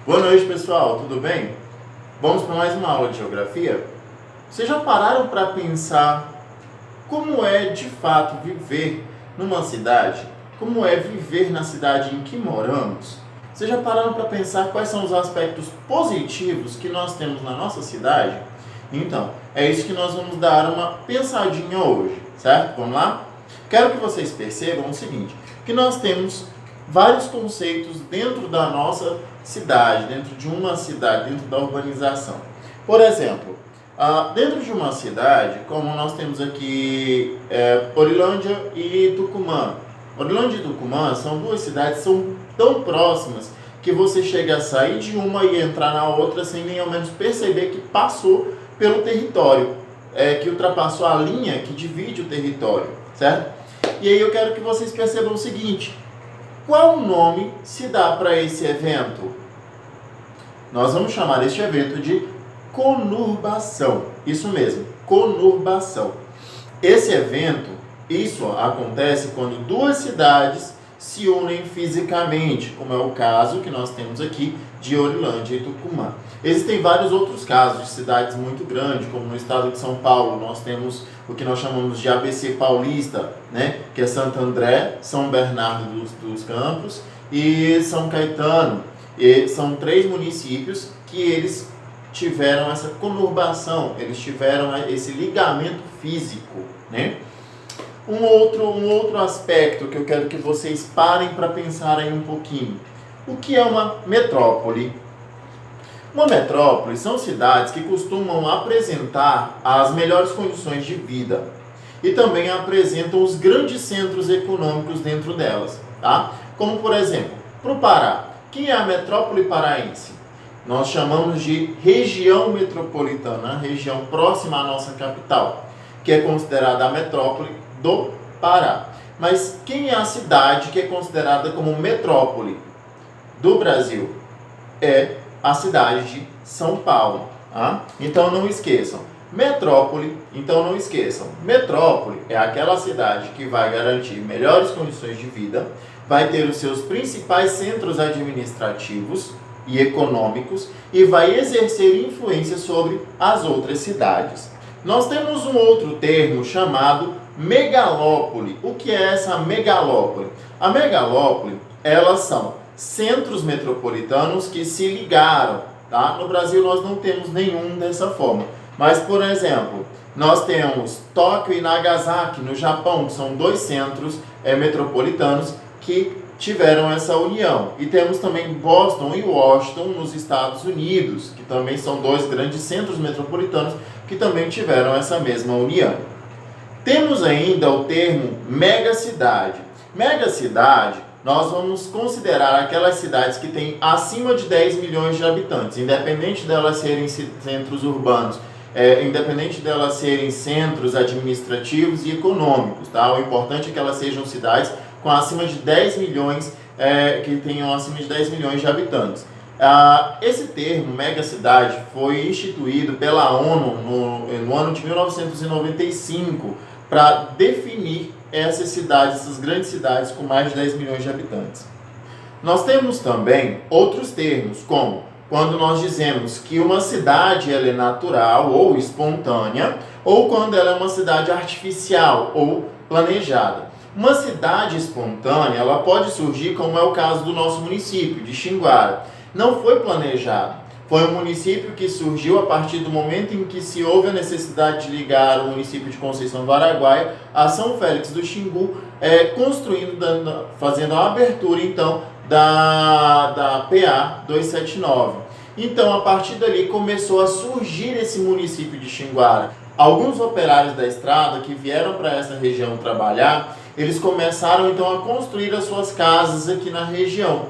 Boa noite, pessoal, tudo bem? Vamos para mais uma aula de geografia? Vocês já pararam para pensar como é de fato viver numa cidade? Como é viver na cidade em que moramos? Vocês já pararam para pensar quais são os aspectos positivos que nós temos na nossa cidade? Então, é isso que nós vamos dar uma pensadinha hoje, certo? Vamos lá? Quero que vocês percebam o seguinte, que nós temos vários conceitos dentro da nossa cidade, dentro de uma cidade, dentro da urbanização. Por exemplo, dentro de uma cidade, como nós temos aqui Orilândia e Tucumã. Orilândia e Tucumã são duas cidades que são tão próximas que você chega a sair de uma e entrar na outra sem nem ao menos perceber que passou pelo território, que ultrapassou a linha que divide o território, certo? E aí eu quero que vocês percebam o seguinte: qual nome se dá para esse evento? Nós vamos chamar este evento de conurbação. Isso mesmo, conurbação. Esse evento, isso acontece quando duas cidades se unem fisicamente, como é o caso que nós temos aqui de Orilândia e Tucumã. Existem vários outros casos de cidades muito grandes, como no estado de São Paulo, nós temos o que nós chamamos de ABC paulista, né? Que é Santo André, São Bernardo dos Campos e São Caetano. E são 3 municípios que eles tiveram essa conurbação, eles tiveram esse ligamento físico, né? Um outro aspecto que eu quero que vocês parem para pensar aí um pouquinho. O que é uma metrópole? Uma metrópole são cidades que costumam apresentar as melhores condições de vida e também apresentam os grandes centros econômicos dentro delas, tá? Como, por exemplo, para o Pará. Quem é a metrópole paraense? Nós chamamos de região metropolitana, região próxima à nossa capital, que é considerada a metrópole do Pará. Mas quem é a cidade que é considerada como metrópole do Brasil? É a cidade de São Paulo. Tá? Então não esqueçam. Metrópole, metrópole é aquela cidade que vai garantir melhores condições de vida, vai ter os seus principais centros administrativos e econômicos e vai exercer influência sobre as outras cidades. Nós temos um outro termo chamado megalópole. O que é essa megalópole? A megalópole, elas são centros metropolitanos que se ligaram, tá? No Brasil nós não temos nenhum dessa forma. Mas, por exemplo, nós temos Tóquio e Nagasaki no Japão, que são 2 centros metropolitanos que tiveram essa união. E temos também Boston e Washington nos Estados Unidos, que também são 2 grandes centros metropolitanos que também tiveram essa mesma união. Temos ainda o termo megacidade. Megacidade, nós vamos considerar aquelas cidades que têm acima de 10 milhões de habitantes, independente delas serem centros urbanos, independente delas serem centros administrativos e econômicos, tá? O importante é que elas sejam cidades com acima de 10 milhões, que tenham acima de 10 milhões de habitantes. Esse termo, megacidade, foi instituído pela ONU no ano de 1995 para definir essas cidades, essas grandes cidades com mais de 10 milhões de habitantes. Nós temos também outros termos, como quando nós dizemos que uma cidade ela é natural ou espontânea, ou quando ela é uma cidade artificial ou planejada. Uma cidade espontânea, ela pode surgir, como é o caso do nosso município, de Xinguara. Não foi planejado. Foi um município que surgiu a partir do momento em que se houve a necessidade de ligar o município de Conceição do Araguaia a São Félix do Xingu, fazendo a abertura, então, da PA 279. Então, a partir dali, começou a surgir esse município de Xinguara. Alguns operários da estrada que vieram para essa região trabalhar, eles começaram, então, a construir as suas casas aqui na região,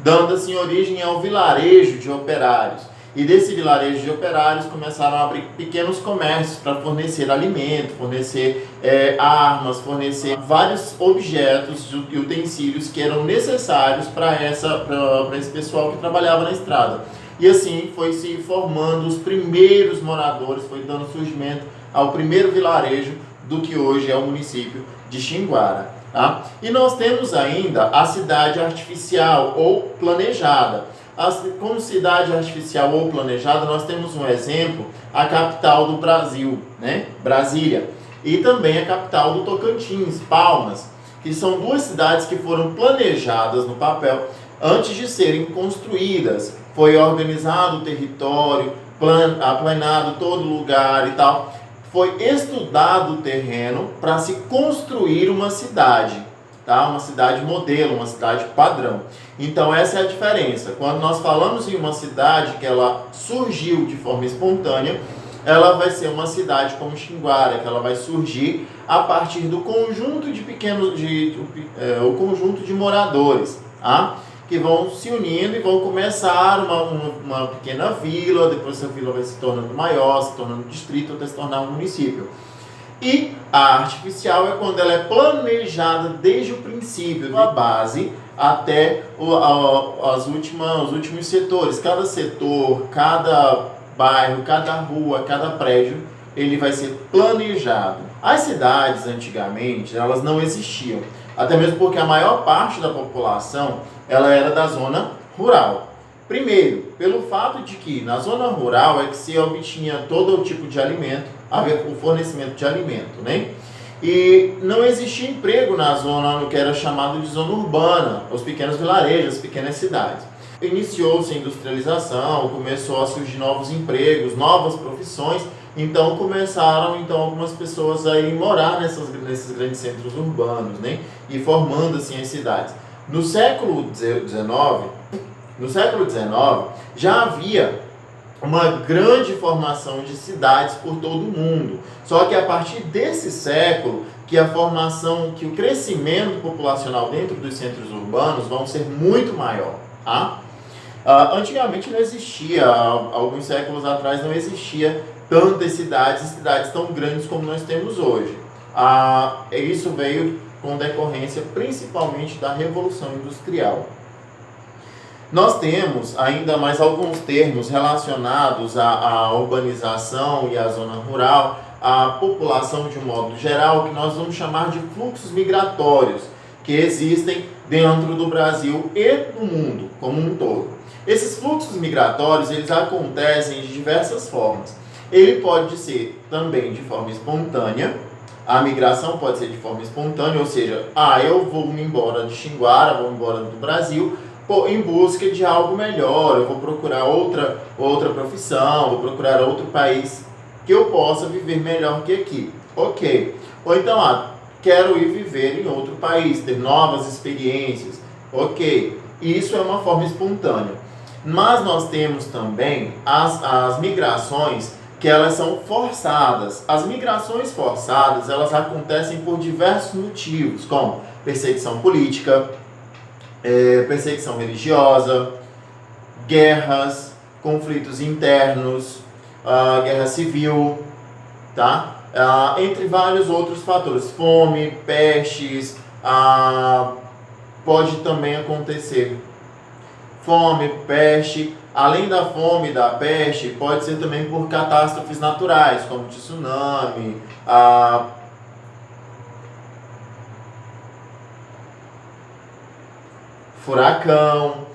dando assim origem ao vilarejo de operários. E desse vilarejo de operários começaram a abrir pequenos comércios para fornecer alimento, fornecer armas, fornecer vários objetos e utensílios que eram necessários para esse pessoal que trabalhava na estrada. E assim foi se formando os primeiros moradores, foi dando surgimento ao primeiro vilarejo do que hoje é o município de Xinguara. Tá? E nós temos ainda a cidade artificial ou planejada. Como cidade artificial ou planejada, nós temos um exemplo, a capital do Brasil, né? Brasília, e também a capital do Tocantins, Palmas, que são duas cidades que foram planejadas no papel antes de serem construídas. Foi organizado o território, aplanado todo lugar e tal. Foi estudado o terreno para se construir uma cidade, tá? Uma cidade modelo, uma cidade padrão. Então essa é a diferença. Quando nós falamos em uma cidade que ela surgiu de forma espontânea, ela vai ser uma cidade como Xinguara, que uma vai surgir a partir do conjunto de o conjunto de moradores, tá? Que vão se unindo e vão começar uma pequena vila, depois essa vila vai se tornando maior, se tornando distrito, até se tornar um município. E a artificial é quando ela é planejada desde o princípio, da base até os últimos setores. Cada setor, cada bairro, cada rua, cada prédio, ele vai ser planejado. As cidades, antigamente, elas não existiam. Até mesmo porque a maior parte da população, ela era da zona rural. Primeiro, pelo fato de que na zona rural é que se obtinha todo o tipo de alimento, o fornecimento de alimento, né? E não existia emprego na zona, no que era chamado de zona urbana, os pequenos vilarejos, as pequenas cidades. Iniciou-se a industrialização, começou a surgir novos empregos, novas profissões, então começaram algumas pessoas a ir morar nesses grandes centros urbanos, né? E formando assim as cidades. No século XIX já havia uma grande formação de cidades por todo o mundo. Só que a partir desse século que que o crescimento populacional dentro dos centros urbanos vão ser muito maior, tá? Antigamente não existia, alguns séculos atrás não existia tantas cidades tão grandes como nós temos hoje. Isso veio com decorrência principalmente da Revolução Industrial. Nós temos ainda mais alguns termos relacionados à urbanização e à zona rural, à população de um modo geral, que nós vamos chamar de fluxos migratórios, que existem dentro do Brasil e do mundo como um todo. Esses fluxos migratórios, eles acontecem de diversas formas. Ele pode ser também de forma espontânea. A migração pode ser de forma espontânea, ou seja, eu vou me embora de Xinguara, vou embora do Brasil, em busca de algo melhor, eu vou procurar outra profissão, vou procurar outro país que eu possa viver melhor que aqui. Ok. Ou então, quero ir viver em outro país, ter novas experiências. Ok. Isso é uma forma espontânea. Mas nós temos também as migrações que elas são forçadas. As migrações forçadas, elas acontecem por diversos motivos, como perseguição política, perseguição religiosa, guerras, conflitos internos, guerra civil, tá? Entre vários outros fatores, fome, pestes, pode também acontecer. Fome, peste, além da fome e da peste, pode ser também por catástrofes naturais, como tsunami, furacão,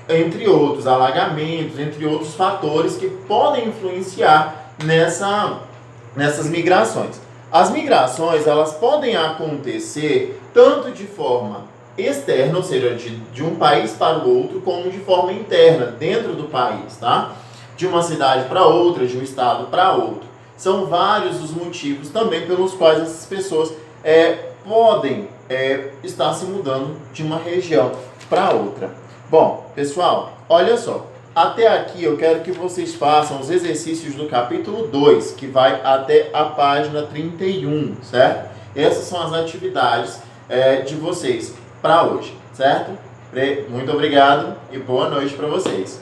entre outros, alagamentos, entre outros fatores que podem influenciar nessas migrações. As migrações, elas podem acontecer tanto de forma externa, ou seja, de um país para o outro, como de forma interna, dentro do país, tá? De uma cidade para outra, de um estado para outro. São vários os motivos também pelos quais essas pessoas podem estar se mudando de uma região para outra. Bom, pessoal, olha só. Até aqui eu quero que vocês façam os exercícios do capítulo 2, que vai até a página 31, certo? Essas são as atividades de vocês para hoje, certo? Muito obrigado e boa noite para vocês.